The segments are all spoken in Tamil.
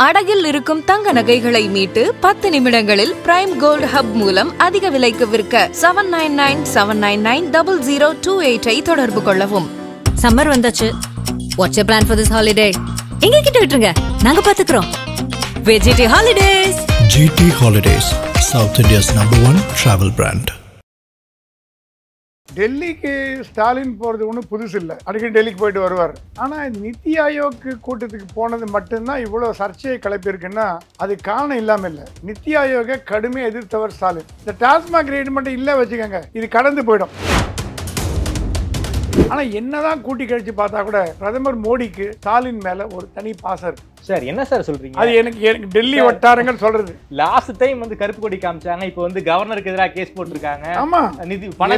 அடகில் இருக்கும் தங்க நகைகளை மீட்டு 10 நிமிடங்களில் பிரைம் கோல்ட் ஹப் மூலம் அதிக விலைக்கு விற்க 7997990028 தொடர்பு கொள்ளவும். சம்மர் வந்தாச்சு. What's your plan for this holiday? எங்க கிட்ட விட்டுருங்க, நாங்க பாத்துக்கிறோம். GT Holidays. GT Holidays, South India's #1 travel brand. டெல்லிக்கு ஸ்டாலின் போகிறது ஒன்றும் புதுசு இல்லை, அடிக்கடி டெல்லிக்கு போயிட்டு வருவார். ஆனால் நித்தி ஆயோக் கூட்டத்துக்கு போனது மட்டும்தான் இவ்வளோ சர்ச்சையை கிளப்பியிருக்குன்னா அது காரணம் இல்லாமல் இல்லை. நித்தி ஆயோகை கடுமையாக எதிர்த்தவர் ஸ்டாலின். இந்த டாஸ்மாக் ரேட் மட்டும் இல்லை வச்சுக்கோங்க, இது கடந்து போயிடும். ஆனால் என்னதான் கூட்டி கழிச்சு பார்த்தா கூட பிரதமர் மோடிக்கு ஸ்டாலின் மேல ஒரு தனி பாசம் இருக்கு. சார் என்ன சார் சொல்றீங்க? அது எனக்கு டெல்லி வட்டாரங்கள் சொல்றது. லாஸ்ட் டைம் வந்து கருப்பு கொடி காமிச்சாங்க, இப்போ வந்து கவர்னருக்கு எதிராக கேஸ் போட்டிருக்காங்க. ஆமா, நிதி பண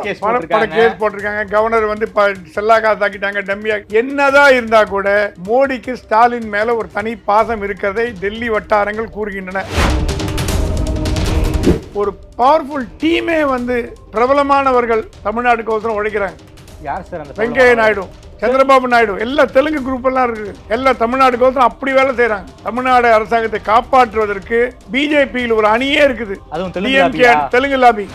கேஸ் போட்டிருக்காங்க. கவர்னர் வந்து செல்லாக்கா தாக்கிட்டாங்க, டம்மியா. என்னதான் இருந்தா கூட மோடிக்கு ஸ்டாலின் மேல ஒரு தனி பாசம் இருக்கிறதை டெல்லி வட்டாரங்கள் கூறுகின்றன. ஒரு பவர்ஃபுல் டீமே வந்து பிரபலமானவர்கள் தமிழ்நாட்டுக்கு அவசரம் உழைக்கிறாங்க. யார் சார்? அந்த வெங்கையா நாயுடு, சந்திரபாபு நாயுடு, எல்லா தெலுங்கு குரூப் எல்லாம் இருக்கு. எல்லா தமிழ்நாட்டுக்கு அப்படி வேலை செய்யறாங்க. தமிழ்நாடு அரசாங்கத்தை காப்பாற்றுவதற்கு பிஜேபியில் ஒரு அணியே இருக்குது. அதுவும் தெலுங்கு லாபி.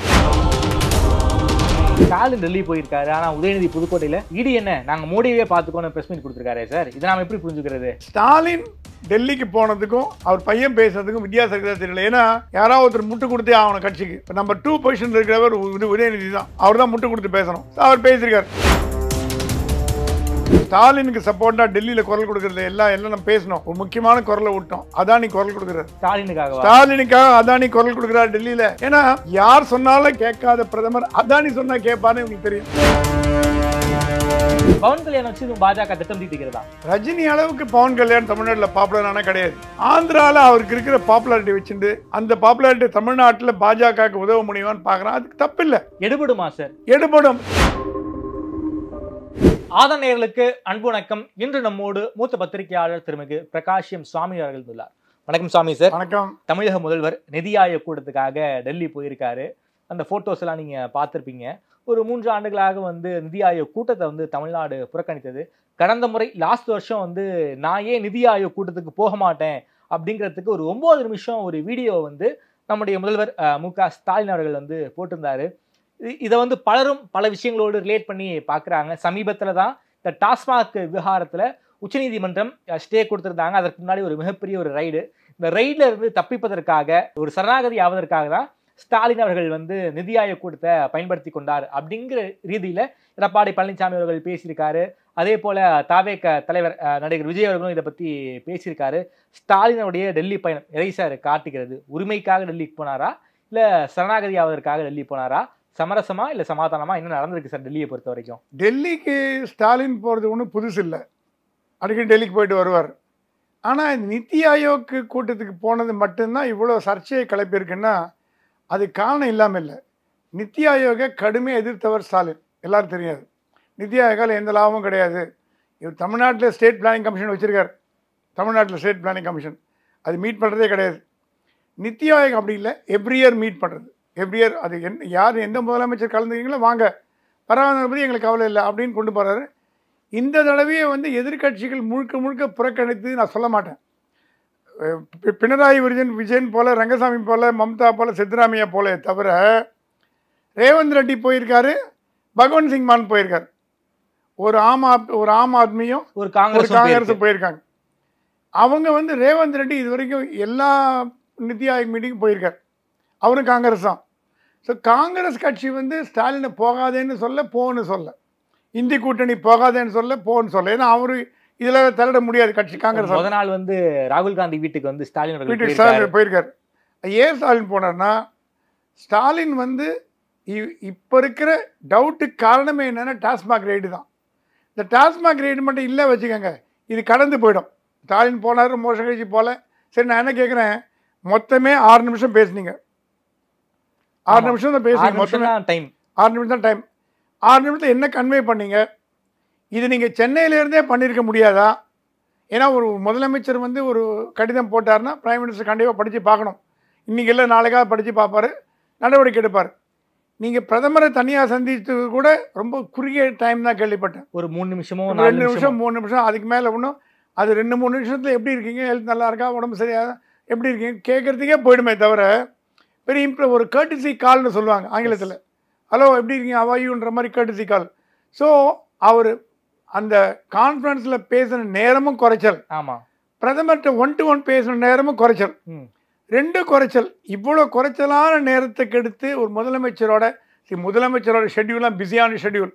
ஸ்டாலின் டெல்லி போயிருக்காரு, ஆனா உதயநிதி புதுக்கோட்டையில இடி என்ன நாங்க மோடியவே பாத்துக்கோன்னு பிரஸ் மீட் கொடுத்திருக்காரு. சார் இதை நாம எப்படி புரிஞ்சுக்கிறது? ஸ்டாலின் டெல்லிக்கு போனதுக்கும் அவர் பையன் பேசுறதுக்கும் வித்தியாசம் தெரியல. ஏன்னா யாராவது ஒருத்தர் முட்டு கொடுத்தே ஆகணும் கட்சிக்கு. நம்பர் 2 பொசிஷன் இருக்கிறவர் உதயநிதி தான். அவர் தான் முட்டு கொடுத்து பேசணும். அவர் பேசியிருக்காரு. ஸ்டாலினுக்கு சப்போர்ட்டா டெல்லியில குரல் கொடுக்கறது எல்லாம் நம்ம பேசணும். ஒரு முக்கியமான குரலை விட்டோம். அதானி குரல் கொடுக்கிறார் ஸ்டாலினுக்காக. அதானி குரல் கொடுக்கிறார் டெல்லியில. ஏன்னா யார் சொன்னாலும் கேட்காத பிரதமர் அதானி சொன்னா கேட்பான்னு உங்களுக்கு தெரியும். பவன் கல்யாணம் வச்சு பாஜக திட்டம் தீட்டிக்கிறதா? ரஜினி அளவுக்கு பவன் கல்யாண் தமிழ்நாட்டில் பாப்புலரான கிடையாது. ஆந்திரால அவருக்கு இருக்கிற பாப்புலாரிட்டி வச்சுட்டு அந்த பாப்புலாரிட்டி தமிழ்நாட்டில் பாஜகவுக்கு உதவ முடியுமான்னு பாக்குறான். அதுக்கு தப்பு இல்லை. எடுபடுமா சார்? எடுபடும். ஆதன் நேயர்களுக்கு அன்பு வணக்கம். இன்று நம்மோடு மூத்த பத்திரிகையாளர் திருமிகு பிரகாஷ் எம் சுவாமி அவர்கள் உள்ளார். வணக்கம் சுவாமி சார். வணக்கம். தமிழக முதல்வர் நிதி ஆயோக் கூட்டத்துக்காக டெல்லி போயிருக்காரு. அந்த போட்டோஸ் எல்லாம் நீங்க பார்த்திருப்பீங்க. ஒரு 3 ஆண்டுகளாக வந்து நிதி ஆயோக் கூட்டத்தை வந்து தமிழ்நாடு புறக்கணித்தது. கடந்த முறை லாஸ்ட் வருஷம் வந்து நான் ஏன் நிதி ஆயோக் கூட்டத்துக்கு போக மாட்டேன் அப்படிங்கிறதுக்கு ஒரு 9 நிமிஷம் ஒரு வீடியோ வந்து நம்முடைய முதல்வர் மு.க. ஸ்டாலின் அவர்கள் வந்து போட்டிருந்தாரு. இதை வந்து பலரும் பல விஷயங்களோடு ரிலேட் பண்ணி பார்க்குறாங்க. சமீபத்தில் தான் இந்த டாஸ்மாக் விவகாரத்தில் உச்சநீதிமன்றம் ஸ்டே கொடுத்துருந்தாங்க. அதற்கு முன்னாடி ஒரு மிகப்பெரிய ஒரு ரைடு. இந்த ரைடில் இருந்து தப்பிப்பதற்காக, ஒரு சரணாகதி ஆவதற்காக தான் ஸ்டாலின் அவர்கள் வந்து நிதி ஆயோக் கூட்டத்தை பயன்படுத்தி கொண்டார் அப்படிங்கிற ரீதியில் எடப்பாடி பழனிசாமி அவர்கள் பேசியிருக்காரு. அதே போல் தாவேக தலைவர் நடிகர் விஜய் அவர்களும் இதை பற்றி பேசியிருக்காரு. ஸ்டாலினுடைய டெல்லி பயணம் எதை சார் காட்டுகிறது? உரிமைக்காக டெல்லிக்கு போனாரா, இல்லை சரணாகதி ஆவதற்காக டெல்லி போனாரா, சமரசமா இல்லை சமாதானமா, என்ன நடந்திருக்கு சார் டெல்லியை பொறுத்த வரைக்கும்? டெல்லிக்கு ஸ்டாலின் போகிறது ஒன்றும் புதுசு இல்லை, அடிக்கடி டெல்லிக்கு போயிட்டு வருவார். ஆனால் நித்தி ஆயோக் கூட்டத்துக்கு போனது மட்டும்தான் இவ்வளோ சர்ச்சையை கிளப்பியிருக்குன்னா அது காரணம் இல்லாமல் இல்லை. நித்தி ஆயோகை கடுமையாக எதிர்த்தவர் ஸ்டாலின். எல்லாரும் தெரியாது. நித்தி ஆயோகால் எந்த லாபமும் கிடையாது. இவர் தமிழ்நாட்டில் ஸ்டேட் பிளானிங் கமிஷன் வச்சுருக்கார். தமிழ்நாட்டில் ஸ்டேட் பிளானிங் கமிஷன் அது மீட் பண்ணுறதே கிடையாது. நித்தி ஆயோக் அப்படி இல்லை, எவ்ரி இயர் மீட் பண்ணுறது. எவ்ரி இயர் அது யார் எந்த முதலமைச்சர் கலந்துக்கிறீங்களோ வாங்க, பரவாயில்ல பற்றி எங்களுக்கு கவலை இல்லை அப்படின்னு கொண்டு போகிறாரு. இந்த தடவையே வந்து எதிர்கட்சிகள் முழுக்க புறக்கணித்து நான் சொல்ல மாட்டேன். பினராயி விஜயன் போல, ரங்கசாமி போல, மம்தா போல, சித்தராமையா போல தவிர ரேவந்த் ரெட்டி போயிருக்காரு, பகவந்த் சிங் மான் போயிருக்காரு. ஒரு ஆம் ஆத்மியும் ஒரு காங்கிரஸும் போயிருக்காங்க. அவங்க வந்து ரேவந்த் ரெட்டி இது வரைக்கும் எல்லா நித்தி ஆயோக் மீட்டிங்கும் போயிருக்காரு. அவரும் காங்கிரஸ் தான். ஸோ காங்கிரஸ் கட்சி வந்து ஸ்டாலினை போகாதேன்னு சொல்ல, போன்னு சொல்ல, இந்தி கூட்டணி போகாதேன்னு சொல்ல, போன்னு சொல்ல. ஏன்னா அவரு இதில் தலையிட முடியாது கட்சி. காங்கிரஸ் முதல் நாள் வந்து ராகுல் காந்தி வீட்டுக்கு வந்து ஸ்டாலின் போயிருக்காரு. ஏன் ஸ்டாலின் போனார்னா, ஸ்டாலின் வந்து இப்போ இருக்கிற டவுட்டுக்கு காரணமே என்னென்னா டாஸ்மாக் ரைடு தான். இந்த டாஸ்மாக் ரைடு மட்டும் இல்லை வச்சுக்கோங்க, இது கடந்து போயிடும். ஸ்டாலின் போனார், மோசம் கழிச்சு போல. சரி, நான் என்ன கேட்குறேன், மொத்தமே 6 நிமிஷம் பேசுனீங்க. 6 நிமிஷம் தான் பேசுனீங்க. மொத்தமே 6 நிமிஷம் தான் டைம். 6 நிமிஷத்தில் என்ன கன்வே பண்ணீங்க? இது நீங்கள் சென்னையிலேருந்தே பண்ணியிருக்க முடியாதா? ஏன்னா ஒரு முதலமைச்சர் வந்து ஒரு கடிதம் போட்டார்னா பிரைம் மினிஸ்டர் கண்டிப்பாக படித்து பார்க்கணும். இன்றைக்கி இல்லை நாளைக்காக படித்து பார்ப்பார், நடவடிக்கை எடுப்பார். நீங்கள் பிரதமரை தனியாக சந்தித்து கூட ரொம்ப குறுகிய டைம் தான் கேள்விப்பட்டேன். ஒரு 3 நிமிஷமோ 2 நிமிஷம் 3 நிமிஷம், அதுக்கு மேலே ஒன்றும் அது 2-3 நிமிஷத்தில் எப்படி இருக்கீங்க, ஹெல்த் நல்லா இருக்கா, உடம்பு சரியா, எப்படி இருக்கீங்க கேட்குறதுக்கே போயிடுமே தவிர பெரிய ஒரு கர்டிசி கால்னு சொல்லுவாங்க ஆங்கிலத்தில். ஹலோ எப்படி இருக்கீங்க, அவாயுன்ற மாதிரி கர்டிசி கால். ஸோ அவர் அந்த கான்ஃபரன்ஸில் பேசின நேரமும் குறைச்சல், ஆமாம், பிரதமர்கிட்ட 1-to-1 பேசின நேரமும் குறைச்சல், 2 குறைச்சல். இவ்வளோ குறைச்சலான நேரத்துக்கு எடுத்து ஒரு முதலமைச்சரோட ஷெட்யூலாம் பிஸியான ஷெட்யூல்.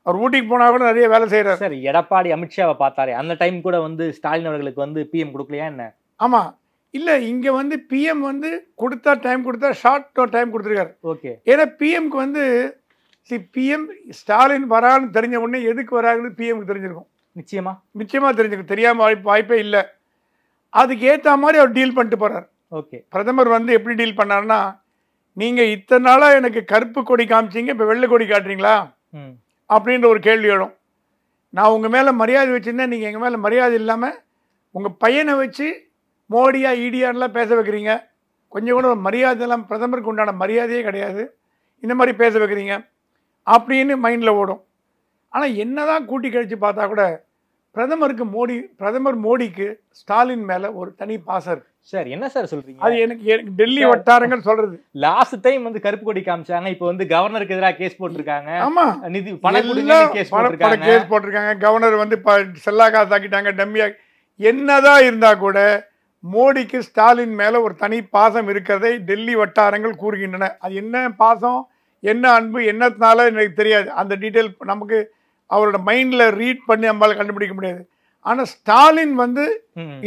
அவர் ஊட்டிக்கு போனால் கூட நிறைய வேலை செய்கிறார். சார் எடப்பாடி அமித்ஷாவை பார்த்தாரு, அந்த டைம் கூட வந்து ஸ்டாலின் அவர்களுக்கு வந்து பிஎம் கொடுக்கலையா என்ன? ஆமாம், இல்லை இங்கே வந்து பிஎம் வந்து கொடுத்தா டைம் கொடுத்தா ஷார்ட் டைம் கொடுத்துருக்காரு. ஓகே, ஏன்னா பிஎம்க்கு வந்து பிஎம் ஸ்டாலின் வரான்னு தெரிஞ்ச உடனே எதுக்கு வராங்கன்னு பிஎம்க்கு தெரிஞ்சிருக்கும். நிச்சயமாக தெரிஞ்சிருக்கும். தெரியாமல் வாய்ப்பே இல்லை. அதுக்கு ஏற்ற மாதிரி அவர் டீல் பண்ணிட்டு போகிறார். ஓகே, பிரதமர் வந்து எப்படி டீல் பண்ணாருன்னா, நீங்கள் இத்தனை நாளாக எனக்கு கருப்பு கொடி காமிச்சிங்க, இப்போ வெள்ளை கொடி காட்டுறீங்களா அப்படின்ற ஒரு கேள்வி எழும். நான் உங்கள் மேலே மரியாதை வச்சுருந்தேன், நீங்கள் எங்கள் மேலே மரியாதை இல்லாமல் உங்கள் பையனை வச்சு மோடியா ஈடியான்லாம் பேச வைக்கிறீங்க. கொஞ்சம் கூட மரியாதைலாம் பிரதமருக்கு உண்டான மரியாதையே கிடையாது, இந்த மாதிரி பேச வைக்கிறீங்க அப்படின்னு மைண்டில் ஓடும். ஆனால் என்ன தான் கூட்டி கழித்து பார்த்தா கூட பிரதமர் மோடிக்கு ஸ்டாலின் மேலே ஒரு தனி பாசம் இருக்கு. சார் என்ன சார் சொல்றீங்க? அது எனக்கு டெல்லி வட்டாரங்கள் சொல்றது. லாஸ்ட் டைம் வந்து கருப்பு கொடி காமிச்சாங்க, இப்போ வந்து கவர்னருக்கு எதிராக கேஸ் போட்டிருக்காங்க. ஆமா, நிதி பண கேஸ் போட்டிருக்காங்க. கவர்னர் வந்து செல்லா காசு ஆக்கிட்டாங்க, டம்மியா. என்னதான் இருந்தா கூட மோடிக்கு ஸ்டாலின் மேல ஒரு தனி பாசம் இருக்கிறதை டெல்லி வட்டாரங்கள் கூறுகின்றன. அது என்ன பாசம், என்ன அன்பு, என்னத்தினால எனக்கு தெரியாது. அந்த டீட்டெயில் நமக்கு அவரோட மைண்ட்ல ரீட் பண்ணி நம்மளால கண்டுபிடிக்க முடியாது. ஆனா ஸ்டாலின் வந்து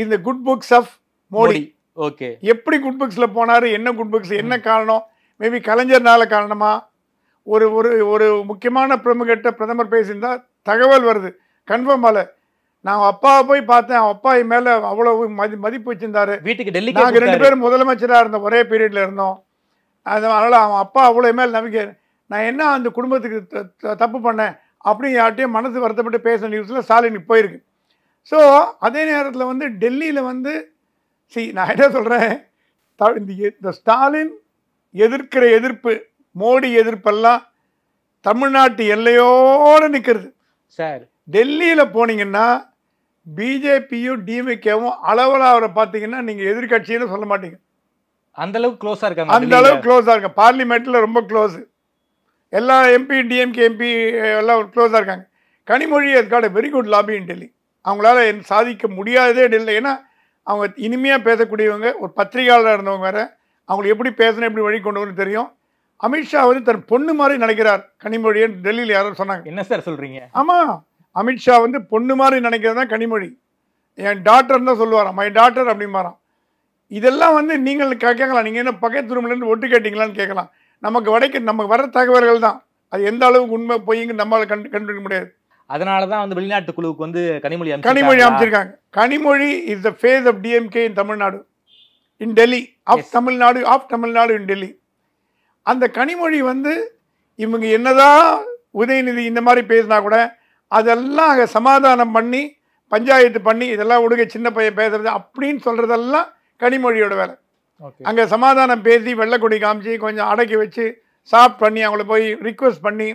இந்த good books of Modi. Okay, எப்படி குட் புக்ஸ்ல போனாரு, என்ன குட் புக்ஸ், என்ன காரணம், மேபி கலைஞர்னால காரணமா, ஒரு ஒரு ஒரு முக்கியமான பிரமுகிட்ட பிரதமர் பேசியிருந்தா தகவல் வருது கன்ஃபார்ம் ஆல. நான் அப்பாவை போய் பார்த்தேன், அப்பா மேல அவ்வளவு மதிப்பு வச்சிருந்தாரு. வீட்டுக்கு டெல்லி நாங்கள் 2 பேரும் முதலமைச்சராக இருந்தோம், ஒரே பீரியட்ல இருந்தோம். அதனால அவன் அப்பா அவ்வளோ மேல் நம்பிக்கை. நான் என்ன அந்த குடும்பத்துக்கு தப்பு பண்ணேன் அப்படின்னு யார்ட்டையும் மனசு வருத்தப்பட்டு பேச நியூஸில் ஸ்டாலினுக்கு போயிருக்கு. ஸோ அதே நேரத்தில் வந்து டெல்லியில் வந்து நான் என்ன சொல்கிறேன், இந்த ஸ்டாலின் எதிர்க்கிற எதிர்ப்பு, மோடி எதிர்ப்பெல்லாம் தமிழ்நாட்டு எல்லையோடு நிற்கிறது சார். டெல்லியில் போனீங்கன்னா பிஜேபியும் டிஎம்கேவும் அளவில் அவரை பார்த்தீங்கன்னா நீங்கள் எதிர்கட்சின்னு சொல்ல மாட்டீங்க. அந்த அளவுக்கு க்ளோஸாக இருக்காங்க. அந்த அளவுக்கு க்ளோஸாக இருக்காங்க. பார்லிமெண்ட்டில் ரொம்ப க்ளோஸு. எல்லா எம்பி டிஎம்கே எம்பி எல்லாம் க்ளோஸாக இருக்காங்க. கனிமொழி அதுக்காக வெரி குட் லாபி இன் டெல்லி. அவங்களால சாதிக்க முடியாததே டெல்லி. ஏன்னா அவங்க இனிமையாக பேசக்கூடியவங்க, ஒரு பத்திரிகையாளராக இருந்தவங்க வேறு. அவங்களுக்கு எப்படி பேசணும், எப்படி வழி கொண்டு வரணும் தெரியும். அமித்ஷா வந்து தன் பொண்ணு மாதிரி நினைக்கிறார் கனிமொழின்னு டெல்லியில் யாரும் சொன்னாங்க. என்ன சார் சொல்கிறீங்க? ஆமாம், அமித்ஷா வந்து பொண்ணு மாதிரி நினைக்கிறது தான் கனிமொழி. என் டாக்டர்னு தான் சொல்லுவாராம், மை டாக்டர் அப்படிமாராம். இதெல்லாம் வந்து நீங்கள் கேட்கலாம், நீங்கள் என்ன பக்கத்து ரூம்லேருந்து ஒட்டு கேட்டிங்களான்னு கேட்கலாம். நமக்கு வர தகவல்கள் தான், அது எந்த அளவுக்கு உண்மை பொய்ங்க நம்மளால் கண்டுபிடிக்க முடியாது. அதனால தான் வந்து வெளிநாட்டு குழுவுக்கு வந்து கனிமொழி அமைச்சிருக்காங்க. Kanimozhi is the face of DMK in Tamil Nadu, in Delhi, of Tamil Nadu in Delhi. அந்த கனிமொழி வந்து இவங்க என்னதான் உதயநிதி இந்த மாதிரி பேசினா கூட அதெல்லாம் அங்கே சமாதானம் பண்ணி பஞ்சாயத்து பண்ணி இதெல்லாம் விடுங்க சின்ன பையன் பேசுறது அப்படின்னு சொல்கிறதெல்லாம் கனிமொழியோட வேலை. அங்கே சமாதானம் பேசி வெள்ளைக்கொடி காமிச்சு கொஞ்சம் அடக்கி வச்சு சாஃப்ட் பண்ணி அவங்கள போய் ரிக்வெஸ்ட் பண்ணி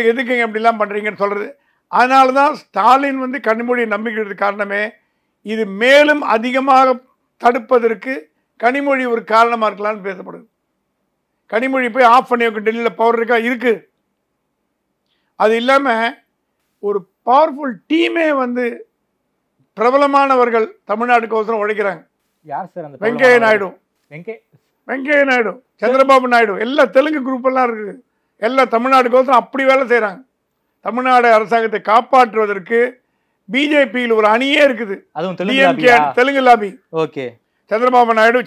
எதுக்குங்க இப்படிலாம் பண்ணுறீங்கன்னு சொல்கிறது. அதனால தான் ஸ்டாலின் வந்து கனிமொழியை நம்பிக்கிறது காரணமே இது மேலும் அதிகமாக தடுப்பதற்கு கனிமொழி ஒரு காரணமாக இருக்கலாம்னு பேசப்படுது. கனிமொழி போய் ஆஃப் பண்ணி வைக்க டெல்லியில் பவர் இருக்கா இருக்கு. அது இல்லாமல் ஒரு பவர்ஃபுல் டீமே வந்து பிரபலமானவர்கள் தமிழ்நாட்டுக்கோசரம் உழைக்கிறாங்க. யார் சார் அந்த? வெங்கையா நாயுடு, சந்திரபாபு நாயுடு, எல்லா தெலுங்கு குரூப் எல்லாம் இருக்குது. எல்லாம் தமிழ்நாட்டுக்கோசரம் அப்படி வேலை செய்கிறாங்க. தமிழ்நாடு அரசாங்கத்தை காப்பாற்றுவதற்கு பிஜேபியில் ஒரு அணியே இருக்குது. தெலுங்கு லாபி. ஓகே. சந்திரபாபு நாயுடு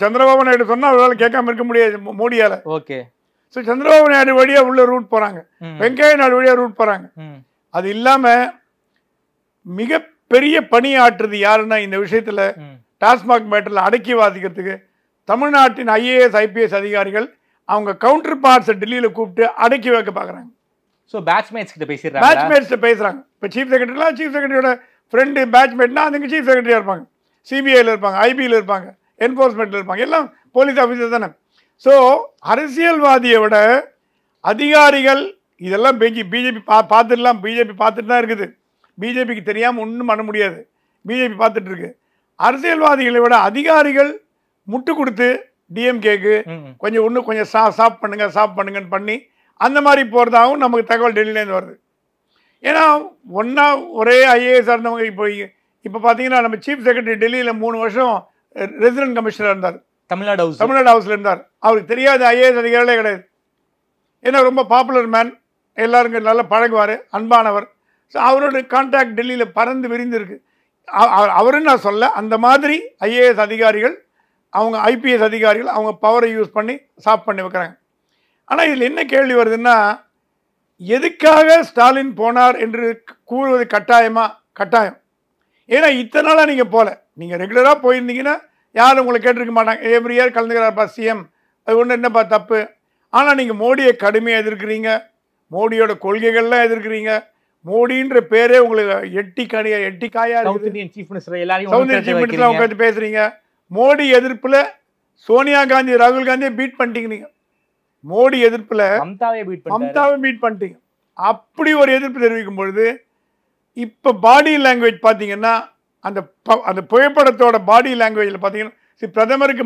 சொன்னா அவரால் கேட்காம இருக்க முடியாது மோடியால. ஓகே. ஸோ சந்திரபாபு நாயுடு வழியா உள்ள ரூட் போறாங்க, வெங்கையா நாயுடு வழியா ரூட் போறாங்க. அது இல்லாம மிகப்பெரிய பணி ஆற்றுறது யாருன்னா இந்த விஷயத்துல டாஸ்மாக் மேட்டர்ல அடக்கி வாசிக்கிறதுக்கு தமிழ்நாட்டின் ஐஏஎஸ் ஐபிஎஸ் அதிகாரிகள் அவங்க கவுண்டர் பார்ட்ஸ் டெல்லியில கூப்பிட்டு அடக்கி வைக்க பாக்குறாங்க. ஸோ பேட்ச்மேட்ஸ் கிட்ட பேசுறாங்க. இப்போ சீஃப் செக்ரட்டரியோட ஃப்ரெண்டு பேட்ச்மேட்னா அதுங்க சீஃப் செக்ரட்டரியா இருப்பாங்க, சிபிஐல இருப்பாங்க, ஐபியில் இருப்பாங்க, என்ஃபோர்ஸ்மெண்ட்ல இருப்பாங்க, எல்லாம் போலீஸ் ஆஃபீஸர் தானே. ஸோ அரசியல்வாதியை விட அதிகாரிகள் இதெல்லாம் பிஜேபி பார்த்துட்டு தான் இருக்குது. பிஜேபிக்கு தெரியாமல் ஒன்றும் பண்ண முடியாது. பிஜேபி பார்த்துட்டு இருக்கு. அரசியல்வாதிகளை விட அதிகாரிகள் முட்டு கொடுத்து டிஎம்கேக்கு கொஞ்சம் இன்னும் கொஞ்சம் சாஃப்ட் பண்ணுங்கன்னு பண்ணி அந்த மாதிரி போகிறதாகவும் நமக்கு தகவல் டெல்லியிலேருந்து வருது. ஏன்னா ஒன்றா ஒரே ஐஏஎஸ் இருந்தவங்க இப்போ பார்த்தீங்கன்னா நம்ம சீஃப் செக்ரட்டரி டெல்லியில் 3 வருஷம் ரெசிடென்ட் கமிஷனர் இருந்தார், தமிழ்நாடு ஹவுஸில் இருந்தார். அவருக்கு தெரியாத ஐஏஎஸ் அதிகாரிகளே கிடையாது. ஏன்னா ரொம்ப பாப்புலர் மேன், எல்லாருக்கும் நல்லா பழகுவார், அன்பானவர். ஸோ அவரோட கான்டாக்ட் டெல்லியில் பறந்து விரிந்து இருக்கு. அவருன்னு நான் சொல்ல, அந்த மாதிரி ஐஏஎஸ் அதிகாரிகள், அவங்க ஐபிஎஸ் அதிகாரிகள் அவங்க பவரை யூஸ் பண்ணி சாஃப்ட் பண்ணி வைக்கிறாங்க. ஆனால் இதில் என்ன கேள்வி வருதுன்னா, எதுக்காக ஸ்டாலின் போனார் என்று கூறுவது கட்டாயம். ஏன்னா இத்தனை நாளாக நீங்கள் போகல, நீங்கள் ரெகுலராக போயிருந்தீங்கன்னா யாரும் உங்களை கேட்டிருக்க மாட்டாங்க. எவ்ரி இயர் கலந்துக்கிறார்ப்பா சிஎம், அது ஒன்று என்னப்பா தப்பு. ஆனால் நீங்கள் மோடியை கடுமையாக எதிர்க்கிறீங்க, மோடியோட கொள்கைகள்லாம் எதிர்க்கிறீங்க, மோடின்ற பேரே உங்களுக்கு எட்டிக்காயா உட்காந்து பேசுறீங்க. மோடி எதிர்ப்புல சோனியா காந்தி ராகுல் காந்தியை பீட் பண்ணிட்டீங்க. நீங்க மோடி எதிர்ப்புல மம்தாவை பீட் பண்ணிட்டீங்க. அப்படி ஒரு எதிர்ப்பு தெரிவிக்கும் பொழுது இப்ப பாடி லாங்குவேஜ் பாத்தீங்கன்னா அந்த புகைப்படத்தோட பாடி லாங்குவேஜ்ல பாத்தீங்கன்னா பிரதமருக்கு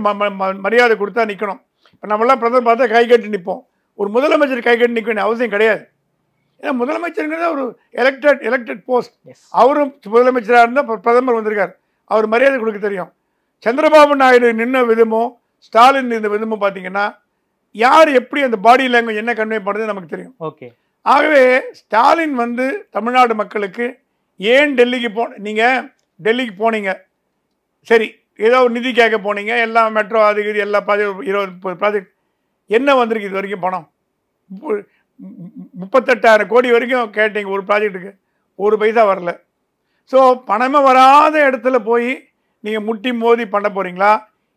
மரியாதை கொடுத்தா நிக்கணும். இப்ப நம்மளாம் பிரதமர் பார்த்தா கை கட்டி நிற்போம். ஒரு முதலமைச்சர் கை கட்டி நிற்க வேண்டிய அவசியம் கிடையாது. ஏன்னா முதலமைச்சருங்கிறது ஒரு எலெக்டட் போஸ்ட். அவரும் முதலமைச்சராக இருந்தால் பிரதமர் வந்திருக்கார், அவர் மரியாதை கொடுக்க தெரியும். சந்திரபாபு நாயுடு நின்ன விதமும் ஸ்டாலின் நின்ற விதமும் பார்த்தீங்கன்னா யார் எப்படி அந்த பாடி லாங்குவேஜ் என்ன கன்வே பண்ணுறது நமக்கு தெரியும். ஓகே. ஆகவே ஸ்டாலின் தமிழ்நாடு மக்களுக்கு ஏன் நீங்கள் டெல்லிக்கு போனீங்க, சரி ஏதோ ஒரு நிதி கேட்க போனீங்க, எல்லாம் மெட்ரோ அது இது எல்லா ப்ராஜெக்ட் 20 ப்ராஜெக்ட் என்ன வந்திருக்கு இது வரைக்கும் பணம்? 38,000 கோடி வரைக்கும் கேட்டீங்க ஒரு ப்ராஜெக்ட்டுக்கு, ஒரு பைசா வரல. ஸோ பணமே வராத இடத்துல போய் நீங்கள் முட்டி மோதி பண்ண போகிறீங்களா?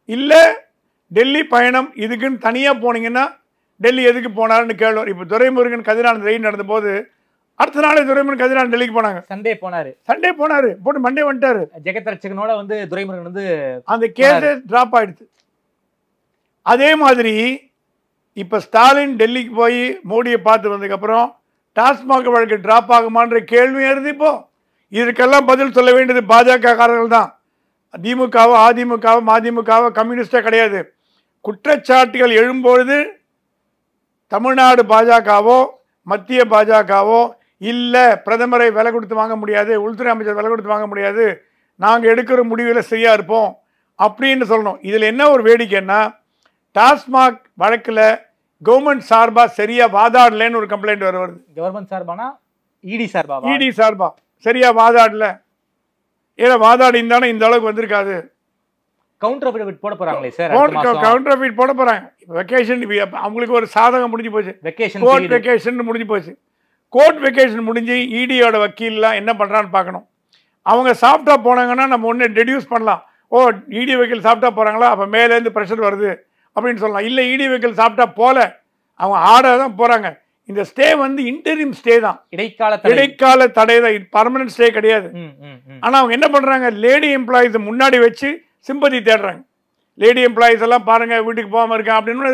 இல்லை டெல்லி பயணம் இதுக்குன்னு தனியாக போனீங்கன்னா டெல்லி எதுக்கு போனாருன்னு கேள்வி. இப்போ துரைமுருகன் கதிரானந்த் ரெயின் நடந்த போது அடுத்த நாளே துரைமுருகன் கதிரானந்த் டெல்லிக்கு போனாங்க. சண்டே போனாரு போட்டு மண்டே வந்துட்டாரு. ஜெகத்ரட்சகனோட துரைமுருகன் அந்த கேஸே டிராப் ஆயிடுச்சு. அதே மாதிரி இப்போ ஸ்டாலின் டெல்லிக்கு போய் மோடியை பார்த்து வந்ததுக்கப்புறம் டாஸ்மாக் வழக்கு டிராப் ஆகுமான்ற கேள்வி எழுது. இப்போ இதுக்கெல்லாம் பதில் சொல்ல வேண்டியது பாஜக காரர்கள் தான். திமுகவோ அதிமுகவோ மதிமுகவோ கம்யூனிஸ்டோ கிடையாது. குற்றச்சாட்டுகள் எழும்பொழுது தமிழ்நாடு பாஜகவோ மத்திய பாஜகவோ இல்லை பிரதமரை விலை கொடுத்து வாங்க முடியாது, உள்துறை அமைச்சர் விலை கொடுத்து வாங்க முடியாது, நாங்கள் எடுக்கிற முடிவில் சரியாக இருப்போம் அப்படின்னு சொல்லணும். இதில் என்ன ஒரு வேடிக்கைன்னா, டாஸ்மாக் வழக்கில் கவர்மெண்ட் சார்பா சரியா வாதாடலன்னு ஒரு கம்ப்ளைண்ட் வருது. கவர்மெண்ட் சார்பானா இடி சார்பா சரியா வாதாடல. ஏன்னா வாதாடி இருந்தானே இந்த அளவுக்கு வந்திருக்காது. கவுண்டர் போட போறாங்களே சார், கவுண்டர் போட போறாங்க. வெக்கேஷன் அவங்களுக்கு ஒரு சாதகம் முடிஞ்சு போச்சு, கோர்ட் வெக்கேஷன் முடிஞ்சு போச்சு. கோர்ட் வெக்கேஷன் முடிஞ்சு இடியோட வக்கீல்லாம் என்ன பண்றான்னு பார்க்கணும். அவங்க சாஃப்டா போனாங்கன்னா நம்ம ஒன்று டெடியூஸ் பண்ணலாம், ஓ இடி வக்கீல் சாஃப்டா போறாங்களா, அப்போ மேலேருந்து ப்ரெஷர் வருது அப்படின்னு சொல்லலாம். இல்லை இடி வக்கீல் சாஃப்டா போல, அவங்க ஆர்டர் தான் போறாங்க. இந்த ஸ்டே இன்டரிம் ஸ்டே தான், இடைக்கால தடை தான், பர்மனன்ட் ஸ்டே கிடையாது. ஆனா அவங்க என்ன பண்றாங்க, லேடி எம்ப்ளாயிஸ் முன்னாடி வச்சு சிம்பதி தேடுறாங்க. லேடி எம்ப்ளாயிஸ் எல்லாம் பாருங்க வீட்டுக்கு போகாம இருக்கான் அப்படின்னு.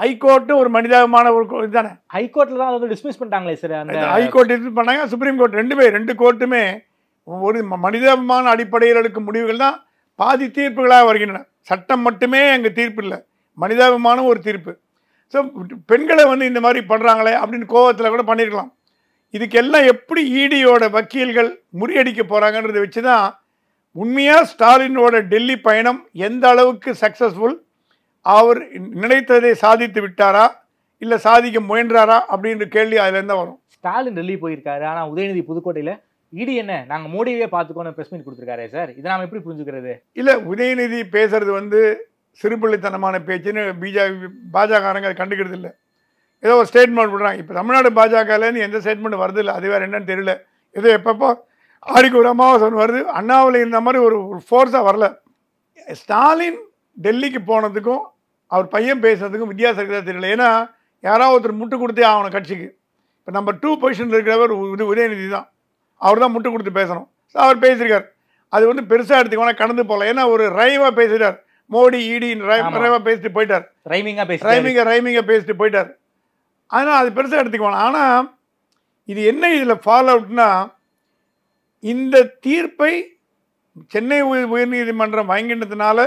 ஹைகோர்ட்டு ஒரு மனிதாபிமான ஒரு இதுதானே, ஹைகோர்ட்ல தான் டிஸ்மிஸ் பண்ணிட்டாங்களே சார். அந்த ஹைகோர்ட் டிஸ்மிஸ் பண்ணாங்க, சுப்ரீம் கோர்ட் ரெண்டு கோர்ட்டுமே ஒரு மனிதாபிமான அடிப்படையில் எடுக்கும் முடிவுகள் தான் பாதி தீர்ப்புகளாக வருகின்றன. சட்டம் மட்டுமே அங்கே தீர்ப்பு இல்லை, மனிதாபிமானம் ஒரு தீர்ப்பு. ஸோ பெண்களை இந்த மாதிரி பண்ணுறாங்களே அப்படின்னு கோவத்தில் கூட பண்ணியிருக்கலாம். இதுக்கெல்லாம் எப்படி இடியோட வக்கீல்கள் முறியடிக்க போகிறாங்கன்றதை வச்சு தான் உண்மையாக ஸ்டாலினோட டெல்லி பயணம் எந்த அளவுக்கு சக்ஸஸ்ஃபுல், அவர் நினைத்ததை சாதித்து விட்டாரா இல்லை சாதிக்க முயன்றாரா அப்படின்ற கேள்வி அதுலேருந்து வரும். ஸ்டாலின் டெல்லி போயிருக்காரு, ஆனால் உதயநிதி புதுக்கோட்டையில் இடி என்ன நாங்கள் மோடியே பார்த்துக்கோன்னு ப்ரெஸ் மீட் கொடுத்துருக்காரு சார். இதை நாம் எப்படி புரிஞ்சுக்கிறது? இல்லை, உதயநிதி பேசுறது சிறுபிள்ளைத்தனமான பேச்சுன்னு பாஜகங்க கண்டுக்கிறது இல்லை. ஏதோ ஒரு ஸ்டேட்மெண்ட் விடுறாங்க. இப்போ தமிழ்நாடு பாஜகலேருந்து எந்த ஸ்டேட்மெண்ட் வருது இல்லை, அது வேறு என்னன்னு தெரியல. ஏதோ எப்பப்போ ஆடிக்கு ஒரு அமாவாசை வருது, அண்ணாவில் இந்த மாதிரி ஒரு ஃபோர்ஸாக வரல. ஸ்டாலின் டெல்லிக்கு போனதுக்கும் அவர் பையன் பேசுறதுக்கும் வித்தியாசம் இருக்கிறதா தெரியல. ஏன்னா யாராவது ஒருத்தர் முட்டு கொடுத்தே ஆகணும் கட்சிக்கு. இப்போ நம்பர் 2 பொசிஷனில் இருக்கிறவர் உதயநிதி தான், அவர் தான் முட்டு கொடுத்து பேசணும். அவர் பேசியிருக்கார், அது பெருசாக எடுத்துக்கோனா கடந்து போகலாம். ஏன்னா ஒரு ரைவாக பேசிட்டார், மோடி இடின்னு ரைவாக பேசிட்டு போயிட்டார், ரைமிங்காக பேசிட்டு போயிட்டார். அதனால் அது பெருசாக எடுத்துக்குவாங்க. ஆனால் இது என்ன இதில் ஃபாலோ அவுட்னா, இந்த தீர்ப்பை சென்னை உயர்நீதிமன்றம் வாங்கினதுனால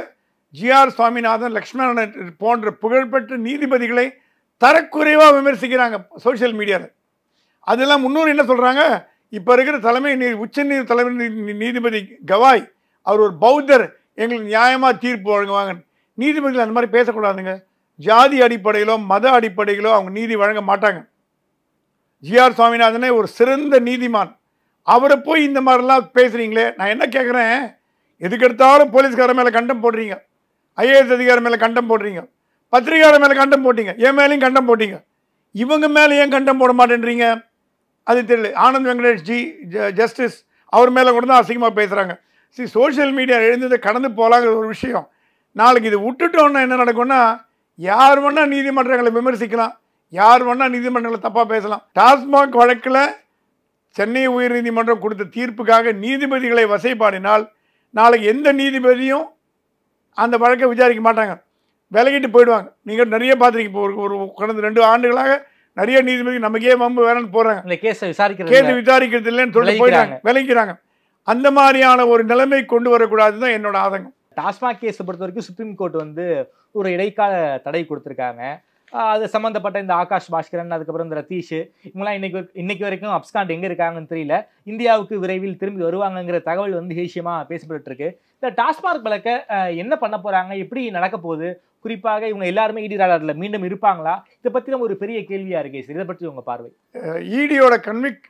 ஜிஆர் சுவாமிநாதன், லக்ஷ்மணன் போன்ற புகழ்பெற்ற நீதிபதிகளை தரக்குறைவாக விமர்சிக்கிறாங்க சோசியல் மீடியாவில். அதெல்லாம் முன்னோர் என்ன சொல்கிறாங்க, இப்போ இருக்கிற தலைமை நீதிபதி கவாய் அவர் ஒரு பௌத்தர், எங்களுக்கு நியாயமாக தீர்ப்பு வழங்குவாங்க. நீதிபதிகள் அந்த மாதிரி பேசக்கூடாதுங்க. ஜாதி அடிப்படையிலோ மத அடிப்படையிலோ அவங்க நீதி வழங்க மாட்டாங்க. ஜிஆர் சுவாமிநாதனே ஒரு சிறந்த நீதிமான், அவரை போய் இந்த மாதிரிலாம் பேசுகிறீங்களே. நான் என்ன கேட்குறேன், எதுக்கெடுத்தாலும் போலீஸ்கார மேலே கண்டம் போடுறீங்க, ஐஏஎஸ் அதிகாரி மேலே கண்டம் போடுறீங்க, பத்திரிகையாளர் மேலே கண்டம் போட்டீங்க, என் மேலேயும் கண்டம் போட்டீங்க, இவங்க மேலே ஏன் கண்டம் போட மாட்டேன்றீங்க? அது தெரியல. ஆனந்த் வெங்கடேஷ் ஜி ஜஸ்டிஸ் அவர் மேலே கூட தான் அசிங்கமாக பேசுகிறாங்க. சோஷியல் மீடியா எழுந்ததை கடந்து போகலாங்கிற ஒரு விஷயம். நாளைக்கு இது விட்டுட்டோன்னா என்ன நடக்கும்னா, யார் வேணால் நீதிமன்றங்களை விமர்சிக்கலாம், யார் வேணால் நீதிமன்றங்களை தப்பாக பேசலாம். டாஸ்மாக் வழக்கில் சென்னை உயர்நீதிமன்றம் கொடுத்த தீர்ப்புக்காக நீதிபதிகளை வசைப்பாடினால் நாளைக்கு எந்த நீதிபதியும் அந்த வழக்கை விசாரிக்க மாட்டாங்க, விலகிட்டு போயிடுவாங்க. நீங்கள் நிறைய பார்த்துருக்கீங்க. இப்போ ஒரு கடந்த 2 ஆண்டுகளாக நிறைய நீதிபதி நமக்கே வம்பு வேணும்னு போகிறாங்க, கேஸை விசாரிக்கிறது இல்லைன்னு சொல்லிட்டு போயிடுறாங்க, விலகிறாங்க. அந்த மாதிரியான ஒரு நிலைமை கொண்டு வரக்கூடாது தான் என்னோட ஆதங்கம். டாஸ்மாக் கேஸை பொறுத்த வரைக்கும் சுப்ரீம் கோர்ட் வந்து ஒரு இடைக்கால தடை கொடுத்துருக்காங்க. அது சம்மந்தப்பட்ட இந்த ஆகாஷ் பாஸ்கரன், அதுக்கப்புறம் இந்த ரதீஷ், இவங்களாம் இன்னைக்கு வரைக்கும் அப்ஸ்காண்ட் எங்கே இருக்காங்கன்னு தெரியல. இந்தியாவுக்கு விரைவில் திரும்பி வருவாங்கங்கிற தகவல் வந்து தேசியமாக பேசப்பட்டு இருக்கு. இந்த டாஸ்மாக் வழக்கை என்ன பண்ண போகிறாங்க, எப்படி நடக்க போகுது, குறிப்பாக இவங்க எல்லாருமே இடி ராடாரில் மீண்டும் இருப்பாங்களா, இதை பற்றி ஒரு பெரிய கேள்வியாக இருக்கு. இதை பற்றி உங்கள் பார்வை? இடியோட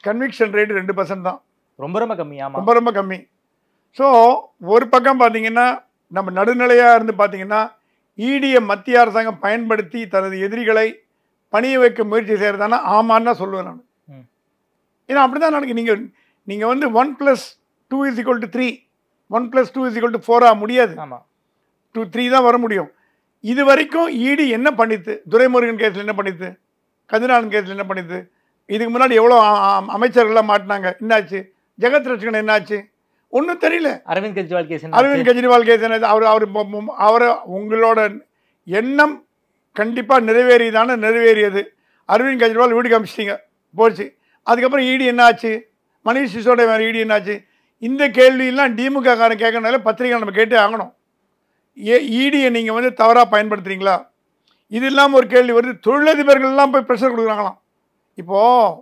கன்விக்ஷன் ரேட் 2% தான், ரொம்ப கம்மி. ஆமாம், ரொம்ப கம்மி. ஸோ ஒரு பக்கம் பார்த்தீங்கன்னா நம்ம நடுநிலையாக இருந்து பார்த்தீங்கன்னா இடியை மத்திய அரசாங்கம் பயன்படுத்தி தனது எதிரிகளை பணிய வைக்க முயற்சி செய்கிறதானா ஆமான்னு தான் சொல்லுவேன் நான். ஏன்னா அப்படி தான் நடக்கு. நீங்கள் வந்து 1+2 = 3, 1+2 = 4 முடியாது. ஆமாம், 3 தான் வர முடியும். இது வரைக்கும் இடி என்ன பண்ணித்து? துரைமுருகன் கேஸில் என்ன பண்ணித்து? கதிரானந்த் கேஸில் என்ன பண்ணித்து? இதுக்கு முன்னாடி எவ்வளோ அமைச்சர்கள்லாம் மாட்டினாங்க, என்னாச்சு? ஜெகத் ரட்சகன் என்னாச்சு? ஒன்றும் தெரியல. அரவிந்த் கெஜ்ரிவால் கேஸ் என்ன? அவரை உங்களோட எண்ணம் கண்டிப்பாக நிறைவேறியது. அரவிந்த் கெஜ்ரிவால் வீட்டுக்கு அமிச்சிட்டிங்க, போச்சு. அதுக்கப்புறம் இடி என்ன ஆச்சு? மணிஷ் சிசோடியா வேறு இடி என்னாச்சு? இந்த கேள்வியெல்லாம் திமுக காரன் கேட்கறதுனால பத்திரிகை நம்ம கேட்டே ஆகணும். இடியை நீங்கள் வந்து தவறாக பயன்படுத்துகிறீங்களா? இது இல்லாமல் ஒரு கேள்வி வருது, தொழிலதிபர்கள்லாம் போய் ப்ரெஷர் கொடுக்குறாங்களாம். இப்போது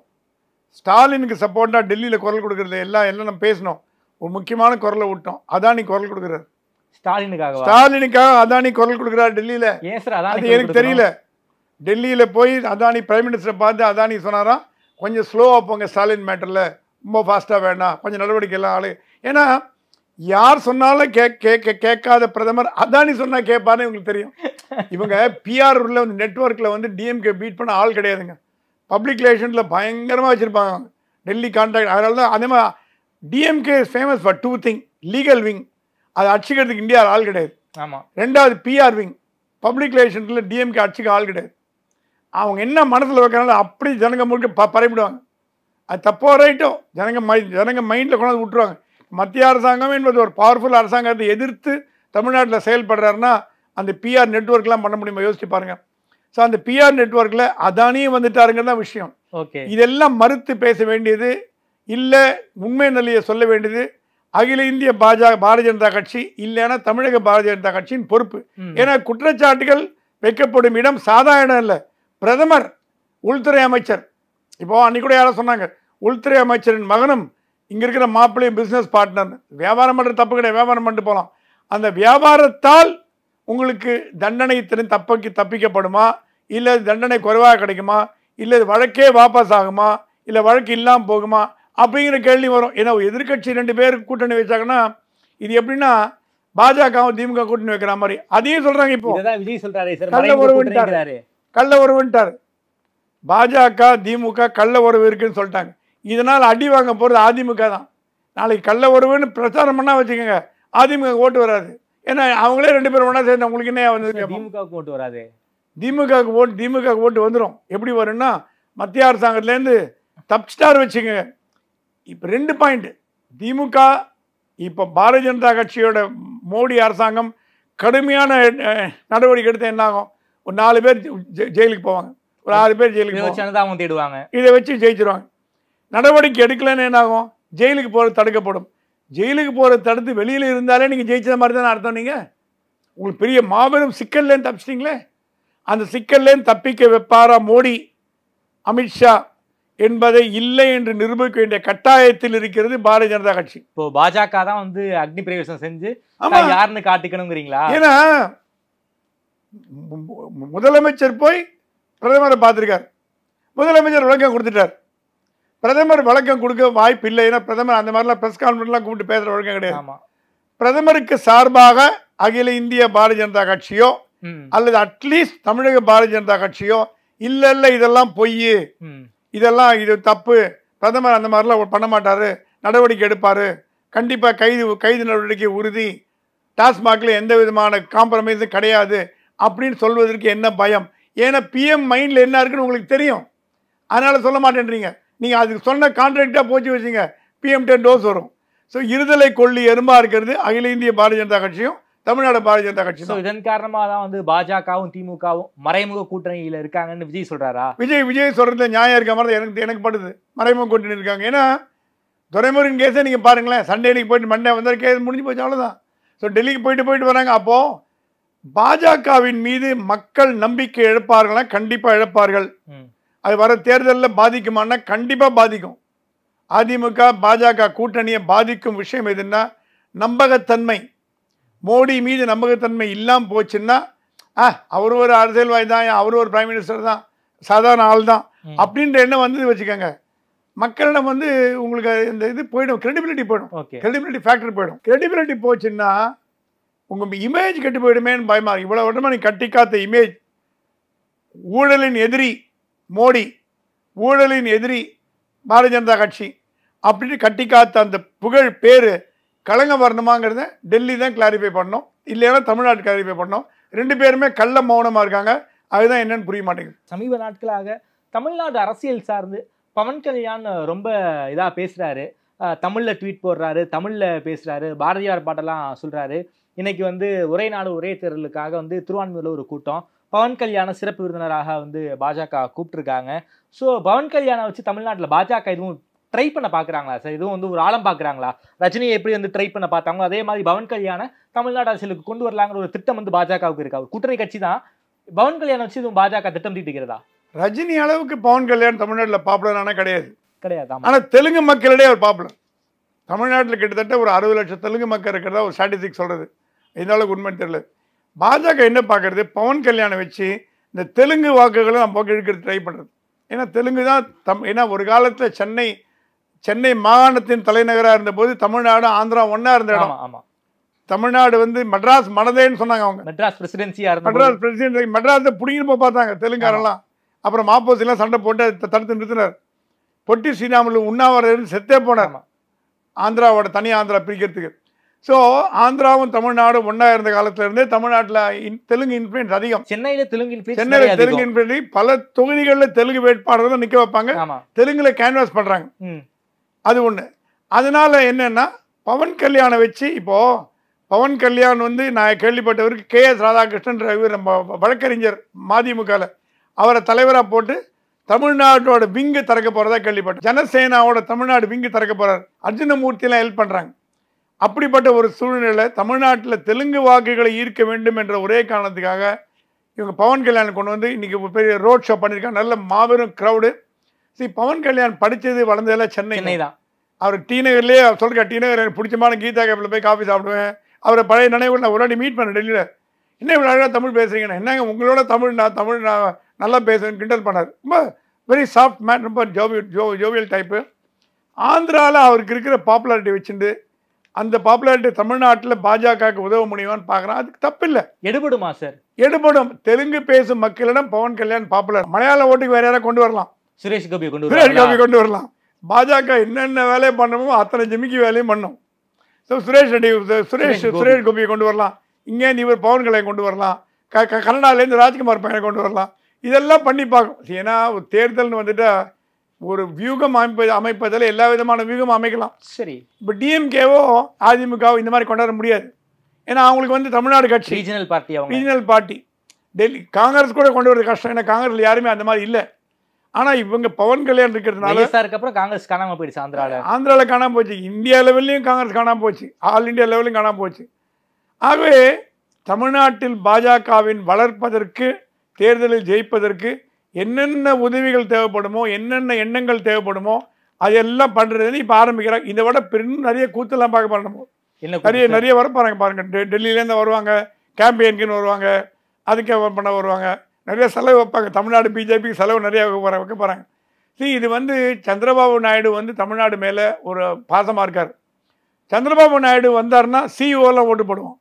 ஸ்டாலினுக்கு சப்போர்ட்டாக டெல்லியில் குரல் கொடுக்குறது எல்லாம் நம்ம பேசணும். ஒரு முக்கியமான குரலை விட்டோம், அதானி குரல் கொடுக்குறாரு. ஸ்டாலினுக்காக அதானி குரல் கொடுக்குறாரு டெல்லியில். அது எனக்கு தெரியல. டெல்லியில் போய் அதானி பிரைம் மினிஸ்டரை பார்த்து அதானி சொன்னாராம், கொஞ்சம் ஸ்லோவாக போங்க ஸ்டாலின் மேட்டரில், ரொம்ப ஃபாஸ்ட்டாக வேண்டாம், கொஞ்சம் நடவடிக்கை எல்லாம் ஆளு. ஏன்னா யார் சொன்னாலும் கேட்காத பிரதமர் அதானி சொன்னால் கேட்பாருன்னு இவங்களுக்கு தெரியும். இவங்க பிஆர் உள்ள வந்து நெட்ஒர்க்கில் வந்து டிஎம்கே பீட் பண்ண ஆள் கிடையாதுங்க. பப்ளிக் ரிலேஷனில் பயங்கரமாக வச்சுருப்பாங்க டெல்லி கான்டாக்ட். அதனால தான் அதே மாதிரி DMK is famous for 2 things. Legal wing, அதை அடிச்சுக்கிறதுக்கு இந்தியாவில் ஆள் கிடையாது. ஆமாம். ரெண்டாவது பிஆர் விங், பப்ளிக் ரிலேஷன்ஸில் டிஎம்கே அடிச்சுக்க ஆள் கிடையாது. அவங்க என்ன மனசில் வைக்கிறாங்களோ அப்படி ஜனங்க முழுக்க பரப்பிடுவாங்க. அது தப்போ ரைட்டோ ஜனங்க மைண்டில் கொண்டாந்து விட்டுருவாங்க. மத்திய அரசாங்கம் என்பது ஒரு பவர்ஃபுல் அரசாங்கத்தை எதிர்த்து தமிழ்நாட்டில் செயல்படுறாருன்னா அந்த பிஆர் நெட்ஒர்க்லாம் பண்ண முடியுமா? யோசிச்சு பாருங்க. ஸோ அந்த பிஆர் நெட்ஒர்க்கில் அதானியும் வந்துட்டாருங்க தான் விஷயம். ஓகே, இதெல்லாம் மறுத்து பேச வேண்டியது இல்லை, உண்மை நிலையை சொல்ல வேண்டியது அகில இந்திய பாரதிய ஜனதா கட்சி, இல்லைன்னா தமிழக பாரதிய ஜனதா கட்சியின் பொறுப்பு. ஏன்னா குற்றச்சாட்டுகள் வைக்கப்படும் இடம் சாதாரண இல்லை. பிரதமர், உள்துறை அமைச்சர், இப்போ அன்னைக்கு கூட யாரோ சொன்னாங்க, உள்துறை அமைச்சரின் மகனும் இங்கே இருக்கிற மாப்பிள்ளையும் பிஸ்னஸ் பார்ட்னர். வியாபாரம் பண்ணுற தப்பு கிடையாது, வியாபாரம் பண்ணிட்டு போகலாம். அந்த வியாபாரத்தால் உங்களுக்கு தண்டனை தப்பிக்கப்படுமா, இல்லை தண்டனை குறைவாக கிடைக்குமா, இல்லை வழக்கே வாபஸ் ஆகுமா, இல்லை வழக்கு இல்லாமல் போகுமா அப்படிங்கிற கேள்வி வரும். ஏன்னா எதிர்கட்சி 2 பேர் கூட்டணி வச்சாங்கன்னா இது எப்படின்னா பாஜகவும் திமுக கூட்டணி வைக்கிற மாதிரி. அதையும் சொல்றாங்க. இப்போ விஜய் சொல்றாரு கள்ள உறவுன்ட்டாரு. பாஜக திமுக கள்ள உறவு இருக்குன்னு சொல்லிட்டாங்க. இதனால் அடி வாங்க போகிறது அதிமுக தான். நாளைக்கு கள்ள உறவுன்னு பிரச்சாரம் பண்ணா வச்சுக்கோங்க, அதிமுக ஓட்டு வராது. ஏன்னா அவங்களே 2 பேரும் ஒன்றா சேர்ந்து உங்களுக்கு என்ன வந்து திமுகவுக்கு ஓட்டு வராது. திமுக ஓட்டு வந்துடும். எப்படி வரும்னா மத்திய அரசாங்கத்துலேருந்து தப்பிச்சிட்டார் வச்சுக்கோங்க. இப்போ 2 பாயிண்ட். திமுக இப்போ பாரதிய ஜனதா கட்சியோட மோடி அரசாங்கம் கடுமையான நடவடிக்கை எடுத்து என்ன ஆகும்? ஒரு 4 பேர் ஜெயிலுக்கு போவாங்க, ஒரு 6 பேர் ஜெயிலுக்கு தேடுவாங்க. இதை வச்சு ஜெயிச்சிருவாங்க. நடவடிக்கை எடுக்கலன்னு என்ன ஆகும்? ஜெயிலுக்கு போகிறது தடுக்கப்படும். ஜெயிலுக்கு போகிறத தடுத்து வெளியில் இருந்தாலே நீங்கள் ஜெயிச்ச மாதிரி தானே அர்த்தம். நீங்கள் உங்களுக்கு பெரிய மாபெரும் சிக்கல்லேருந்து தப்பிச்சிட்டிங்களே. அந்த சிக்கல்லேருந்து தப்பிக்க வைப்பாரா மோடி அமித்ஷா என்பதை இல்லை என்று நிரூபிக்க வேண்டிய கட்டாயத்தில் இருக்கிறது பாரதிய ஜனதா கட்சி. இப்போ பாஜக தான் வந்து அக்னி பிரவேசம் செஞ்சு யாருன்னு காட்டிக்கணுங்கிறீங்களா? ஏன்னா முதலமைச்சர் போய் பிரதமரை பார்த்துருக்கார், முதலமைச்சர் விளக்கம் கொடுத்துட்டார். பிரதமர் விளக்கம் கொடுக்க வாய்ப்பு இல்லை. ஏன்னா பிரதமர் அந்த மாதிரிலாம் ப்ரெஸ் கான்ஃபரன்ஸ்லாம் கூப்பிட்டு பேசுகிற வழக்கம் கிடையாது. பிரதமருக்கு சார்பாக அகில இந்திய பாரதிய ஜனதா கட்சியோ அல்லது அட்லீஸ்ட் தமிழக பாரதிய ஜனதா கட்சியோ இல்லை இதெல்லாம் பொய், இதெல்லாம் இது தப்பு, பிரதமர் அந்த மாதிரிலாம் பண்ண மாட்டார், நடவடிக்கை எடுப்பார், கண்டிப்பாக கைது நடவடிக்கை உறுதி, டாஸ்மாகில் எந்த விதமான காம்ப்ரமைஸும் கிடையாது அப்படின்னு சொல்வதற்கு என்ன பயம்? ஏன்னா பிஎம் மைண்டில் என்ன இருக்குன்னு உங்களுக்கு தெரியும், அதனால் சொல்ல மாட்டேன்றீங்க. நீங்கள் அதுக்கு சொன்ன கான்ட்ராக்டாக போச்சு வச்சுங்க, பிஎம் 10 டோஸ் வரும். ஸோ இருதலை கொள்ளி எறும்பா இருக்கிறது அகில இந்திய பாரதிய ஜனதா கட்சியும் தமிழ்நாடு பாரதிய ஜனதா கட்சியும். இதன் காரணமாக தான் வந்து பாஜகவும் திமுகவும் மறைமுக கூட்டணியில் இருக்காங்கன்னு விஜய் சொல்றாரா? விஜய் சொல்றதுல நியாயம் இருக்க மாதிரி எனக்கு படுது. மறைமுக கூட்டணி இருக்காங்க. ஏன்னா துரைமுருகன் கேஸை நீங்கள் பாருங்களேன், சண்டேக்கு போயிட்டு மண்டே வந்தால் கேஸ் முடிஞ்சு போச்சு, அவ்வளோதான். ஸோ டெல்லிக்கு போயிட்டு வராங்க. அப்போது பாஜகவின் மீது மக்கள் நம்பிக்கை இழப்பார்களா? கண்டிப்பாக இழப்பார்கள். அது வர தேர்தலில் பாதிக்குமானா கண்டிப்பாக பாதிக்கும். அதிமுக பாஜக கூட்டணியை பாதிக்கும் விஷயம் எதுன்னா நம்பகத்தன்மை. மோடி மீது நம்பகத்தன்மை இல்லாமல் போச்சுன்னா அவர் ஒரு அரசியல்வாதி தான், அவர் ஒரு பிரைம் மினிஸ்டர் தான், சாதாரண ஆள் தான் அப்படின்ற எண்ணம் வந்து வச்சுக்கோங்க, மக்களிடம் வந்து உங்களுக்கு இந்த இது போயிடும், கிரெடிபிலிட்டி போயிடும், கிரெடிபிலிட்டி ஃபேக்டர் போயிடும். கிரெடிபிலிட்டி போச்சுன்னா உங்கள் இமேஜ் கெட்டு போயிடுமேன்னு பயமா. இவ்வளோ வருடமாக நீ கட்டி காத்த இமேஜ், ஊழலின் எதிரி மோடி, ஊழலின் எதிரி பாரதிய ஜனதா கட்சி அப்படின்னு கட்டி காத்த அந்த புகழ் பேர் கலங்க வரணுமாங்கிறத டெல்லி தான் கிளாரிஃபை பண்ணோம், இல்லைன்னா தமிழ்நாடு கிளாரிஃபை பண்ணோம். 2 பேருமே கள்ள மௌனமாக இருக்காங்க. அதுதான் என்னன்னு புரிய மாட்டேங்குது. சமீப நாட்களாக தமிழ்நாடு அரசியல் சார்ந்து பவன் கல்யாண் ரொம்ப இதாக பேசுகிறாரு, தமிழில் ட்வீட் போடுறாரு, தமிழில் பேசுகிறாரு, பாரதியார் பாட்டெல்லாம் சொல்கிறாரு. இன்னைக்கு வந்து ஒரே நாடு ஒரே தேர்தலுக்காக வந்து திருவான்மையூரில் ஒரு கூட்டம், பவன் கல்யாண சிறப்பு விருந்தினராக வந்து பாஜக கூப்பிட்டுருக்காங்க. ஸோ பவன் கல்யாணை வச்சு தமிழ்நாட்டில் பாஜக எதுவும் ட்ரை பண்ண பார்க்குறாங்களா சார்? இதுவும் வந்து ஒரு ஆழம் பார்க்குறாங்களா? ரஜினியை எப்படி வந்து ட்ரை பண்ண பார்த்தாங்களோ அதே மாதிரி பவன் கல்யாணை தமிழ்நாடு அரசியலுக்கு கொண்டு வரலாங்கிற ஒரு திட்டம் வந்து பாஜகவுக்கு இருக்கா? ஒரு கூட்டணி கட்சி தான், பவன் கல்யாணம் வச்சு இதுவும் பாஜக திட்டம் தீட்டுகிறதா? ரஜினி அளவுக்கு பவன் கல்யாண் தமிழ்நாட்டில் பாப்புலரான கிடையாது. ஆனால் தெலுங்கு மக்களிடையே ஒரு பாப்புலர். தமிழ்நாட்டில் கிட்டத்தட்ட ஒரு 60 லட்சம் தெலுங்கு மக்கள் இருக்கிறதா ஒரு ஸ்டாட்டிஸ்டிக் சொல்கிறது. இதனால உண்மை தெரியல. பாஜக என்ன பார்க்குறது, பவன் கல்யாணை வச்சு இந்த தெலுங்கு வாக்குகளை நம்ம இழுக்கிறது ட்ரை பண்ணுறது. ஏன்னா தெலுங்கு தான் ஏன்னா ஒரு காலத்தில் சென்னை மாகாணத்தின் தலைநகராக இருந்தபோது தமிழ்நாடு ஆந்திரா ஒன்றா இருந்த இடம். ஆமாம், தமிழ்நாடு வந்து மெட்ராஸ் மனதேன்னு சொன்னாங்க அவங்க. மெட்ராஸ் பிரசிடென்சியாக மெட்ராஸை பிடிங்கிட்டு பார்த்தாங்க தெலுங்காரெல்லாம். அப்புறம் மாப்போசிலாம் சண்டை போட்டு தடுத்து நிறுத்தினார். பொட்டி ஸ்ரீராமுலு உண்ணாவிரதம் செத்தே போனார் ஆந்திராவோட தனி ஆந்திரா பிரிக்கிறதுக்கு. ஸோ ஆந்திராவும் தமிழ்நாடும் ஒன்றா இருந்த காலத்துல இருந்தே தமிழ்நாட்டில் தெலுங்கு இன்ஃப்ளூயன்ஸ் அதிகம். சென்னையில் தெலுங்கு இன்ஃப்ளூயன்ஸ் பல தொகுதிகளில் தெலுங்கு வேட்பாளர்கள் நிற்க வைப்பாங்க, தெலுங்குல கேன்வாஸ் பண்ணுறாங்க. அது ஒன்று. அதனால என்னன்னா பவன் கல்யாணை வச்சு இப்போ பவன் கல்யாண் வந்து நான் கேள்விப்பட்டவருக்கு KS ராதாகிருஷ்ணன் இவர் வழக்கறிஞர் மதிமுகவில் அவரை தலைவராக போட்டு தமிழ்நாட்டோட விங்கு திறக்க போகிறதா கேள்விப்பட்டேன். ஜனசேனாவோட தமிழ்நாடு விங்கு திறக்க போகிறார். அர்ஜுனமூர்த்திலாம் ஹெல்ப் பண்ணுறாங்க. அப்படிப்பட்ட ஒரு சூழ்நிலை தமிழ்நாட்டில் தெலுங்கு வாக்குகளை ஈர்க்க வேண்டும் என்ற ஒரே காரணத்துக்காக இவங்க பவன் கல்யாண் கொண்டு வந்து இன்றைக்கி ஒரு பெரிய ரோட் ஷோ பண்ணியிருக்காங்க. நல்ல மாபெரும் க்ரௌடு. பவன் கல்யாண் படித்தது வளர்ந்ததெல்லாம் சென்னை தான். அவர் டிநகர்லேயே சொல்கிற டிநகர் எனக்கு பிடிச்சமான கீதா கேப்பில் போய் காஃபி சாப்பிடுவேன். அவரை பழைய நினைவுகள் நான் ஒரு வாட்டி மீட் பண்ணேன் டெல்லியில். என்ன இவ்வளோ அழகாக தமிழ் பேசுகிறீங்கண்ணா, என்னங்க உங்களோட தமிழ் நான் நல்லா பேசுவேன் கிண்டல் பண்ணார். ரொம்ப வெரி சாஃப்ட் மேன், ரொம்ப ஜோவியல் டைப்பு. ஆந்திராவில் அவருக்கு இருக்கிற பாப்புலாரிட்டி வச்சுட்டு அந்த பாப்புலாரிட்டி தமிழ்நாட்டில் பாஜகவுக்கு உதவ முடியுமான்னு பார்க்குறான். அதுக்கு தப்பு இல்லை. எடுபடுமா சார்? எடுபடும். தெலுங்கு பேசும் மக்களிடம் பவன் கல்யாண் பாப்புலர். மலையாள ஓட்டுக்கு வேற யாராவது கொண்டு வரலாம், சுரேஷ் கோபி கொண்டு வரலாம். பாஜக என்னென்ன வேலையை பண்ணணுமோ அத்தனை ஜிமிக்கி வேலையும் பண்ணும். ஸோ சுரேஷ் கோபியை கொண்டு வரலாம், இங்கேருந்து இவர் பவன் கல்யாண் கொண்டு வரலாம், கனடாலேருந்து ராஜ்குமார் பையனை கொண்டு வரலாம். இதெல்லாம் பண்ணி பார்க்கும். ஏன்னா ஒரு தேர்தல்னு வந்துட்டா ஒரு வியூகம் அமைப்பதில் எல்லா விதமான வியூகம் அமைக்கலாம். சரி, இப்போ டிஎம்கேவோ அதிமுகவோ இந்த மாதிரி கொண்டாட முடியாது. ஏன்னா அவங்களுக்கு வந்து தமிழ்நாடு கட்சி ரீஜனல் பார்ட்டி. டெல்லி காங்கிரஸ் கூட கொண்டு வரது கஷ்டம். ஏன்னா காங்கிரஸில் யாருமே அந்த மாதிரி இல்லை. ஆனா இவங்க பவன் கல்யாண் இருக்கிறதுனால வைஎஸ்ஆருக்கு அப்புறம் காங்கிரஸ் காணாம போயிடுச்சு ஆந்திரால காணாம போச்சு, இந்தியா லெவல்லையும் காங்கிரஸ் காணாம போச்சு, ஆல் இந்தியா லெவலையும் காணாம போச்சு. ஆகவே தமிழ்நாட்டில் பாஜகவின் வளர்ப்பதற்கு, தேர்தலில் ஜெயிப்பதற்கு என்னென்ன உதவிகள் தேவைப்படுமோ, என்னென்ன எண்ணங்கள் தேவைப்படுமோ அதெல்லாம் பண்றது இப்ப ஆரம்பிக்கிறாங்க. இதை விட பெரும் நிறைய கூத்தெல்லாம் பார்க்க பண்ணணும். நிறைய வர பாருங்க, டெல்லியிலேருந்து வருவாங்க, கேம்பெயின்குன்னு வருவாங்க, அதுக்கு பண்ண வருவாங்க, நிறைய செலவு வைப்பாங்க. தமிழ்நாடு பிஜேபிக்கு செலவு நிறைய வைக்க போகிறாங்க. இது வந்து சந்திரபாபு நாயுடு வந்து தமிழ்நாடு மேலே ஒரு பாசமாக இருக்கார். சந்திரபாபு நாயுடு வந்தார்னா சிஇஓலாம் ஓட்டு போடுவோம்,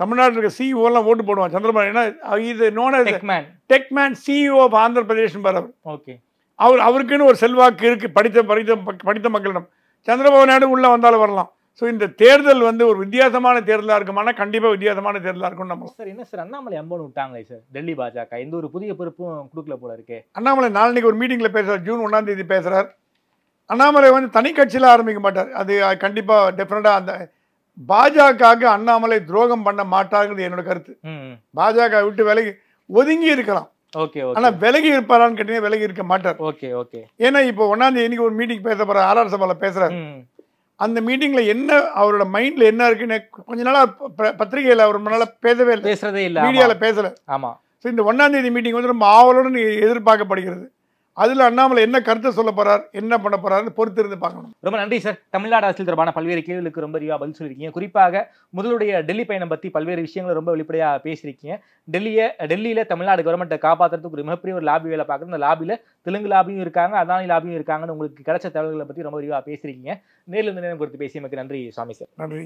தமிழ்நாட்டில் இருக்க சிஇஓலாம் ஓட்டு போடுவான் சந்திரபாபு. ஏன்னா இது known tech man CEO of Andhra Pradesh பரவர். ஓகே, அவருக்குன்னு ஒரு செல்வாக்கு இருக்குது படித்த மக்களிடம். சந்திரபாபு நாயுடு உள்ளே வந்தாலும் வரலாம். ஸோ இந்த தேர்தல் வந்து ஒரு வித்தியாசமான தேர்தலாக இருக்குமானா கண்டிப்பாக வித்தியாசமான தேர்தலாக இருக்கும். நம்ம சார் என்ன சார் அண்ணாமலை அம்பன் விட்டாங்களே சார் டெல்லி பாஜக, எந்த ஒரு புதிய பொறுப்பும் கொடுக்கல போல இருக்கே. அண்ணாமலை நாளைக்கு ஒரு மீட்டிங்கில் பேசுகிறார், ஜூன் 1ஆம் தேதி பேசுகிறார். அண்ணாமலை வந்து தனி கட்சியில் ஆரம்பிக்க மாட்டார், அது கண்டிப்பாக டெஃபினட்டாக அந்த பாஜகவுக்கு அண்ணாமலை துரோகம் பண்ண மாட்டாருங்கிறது என்னோட கருத்து. பாஜக விட்டு விலகி ஒதுங்கி இருக்கலாம், ஆனா விலகி இருப்பாரான்னு கேட்டீங்கன்னா விலகி இருக்க மாட்டார். ஏன்னா இப்போ 1ஆம் தேதி இன்னைக்கு ஒரு மீட்டிங் பேச போற, ஆர்ஆர் சபால பேசுறாரு. அந்த மீட்டிங்ல என்ன அவரோட மைண்ட்ல என்ன இருக்குன்னு கொஞ்ச நாளா பத்திரிகையில அவர் முன்னால பேசவே இல்லை, மீடியால பேசல. ஆமா, இந்த 1ஆம் தேதி மீட்டிங் வந்து ரொம்ப ஆவலுடன் எதிர்பார்க்கப்படுகிறது. அதுல அண்ணாமலை என்ன கருத்தை சொல்ல போறார், என்ன பண்ண போறாருன்னு பொறுத்து இருந்து பார்க்கணும். ரொம்ப நன்றி சார். தமிழ்நாடு அரசியல் தொடர்பான பல்வேறு கேள்விகளுக்கு ரொம்ப விரிவாக பதில் சொல்லியிருக்கீங்க. குறிப்பாக முதலுடைய டெல்லி பயணம் பத்தி பல்வேறு விஷயங்களை ரொம்ப வெளிப்படையாக பேசியிருக்கீங்க. டெல்லியில தமிழ்நாடு கவர்மெண்ட்டை காப்பாற்றுறதுக்கு ஒரு மிகப்பெரிய ஒரு லாபி வேலை பார்க்குறது. அந்த லாபியில தெலுங்கு லாபியும் இருக்காங்க, அதானி லாபியும் இருக்காங்கன்னு உங்களுக்கு கிடைச்ச தகவல்களை பத்தி ரொம்ப விரிவாக பேசியிருக்கீங்க. நேரில் இருந்து நேரம் கொடுத்து பேசியமைக்கு நன்றி சுவாமி சார். நன்றி.